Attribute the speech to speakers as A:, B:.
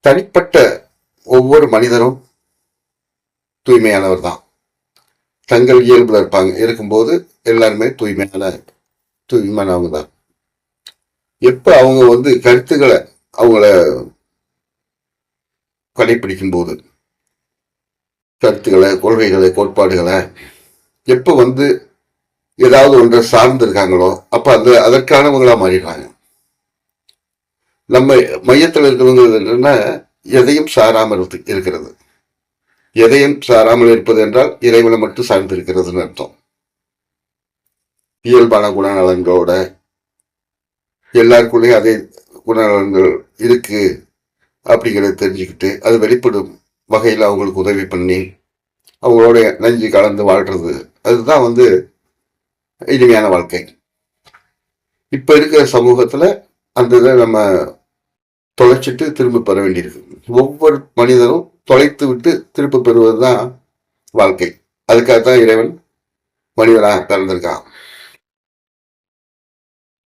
A: தனிப்பட்ட ஒவ்வொரு மனிதரும் தூய்மையானவர் தான். தங்கள் இயல்புல இருக்கும்போது எல்லாருமே தூய்மையானவங்க தான். எப்ப அவங்க கருத்துக்களை அவங்கள கடைபிடிக்கும் போது, கருத்துக்களை, கொள்கைகளை, கோட்பாடுகளை எப்ப ஏதாவது ஒன்றை சார்ந்து இருக்காங்களோ அப்ப அதற்கானவங்களா மாறிடுறாங்க. நம்ம மையத்தில் இருக்கிறவங்க என்னன்னா எதையும் சாராமல் இருக்கிறது. எதையும் சாராமல் இருப்பது என்றால் இறைவனை மட்டும் சார்ந்து இருக்கிறதுன்னு அர்த்தம். இயல்பான குணநலன்களோட எல்லாருக்குள்ளேயும் அதே குணநலன்கள் இருக்கு அப்படிங்கிறத தெரிஞ்சுக்கிட்டு அது வெளிப்படும் வகையில் அவங்களுக்கு உதவி பண்ணி அவங்களோட நஞ்சு கலந்து வாழ்றது, அதுதான் இனிமையான வாழ்க்கை. இப்ப இருக்கிற சமூகத்துல அந்த இதை நம்ம தொலைச்சிட்டு திரும்ப பெற வேண்டியிருக்கு. ஒவ்வொரு மனிதனும் தொலைத்து விட்டு திரும்ப பெறுவதுதான் வாழ்க்கை. அதுக்காகத்தான் இறைவன் மனிதனாக பிறந்திருக்கான்.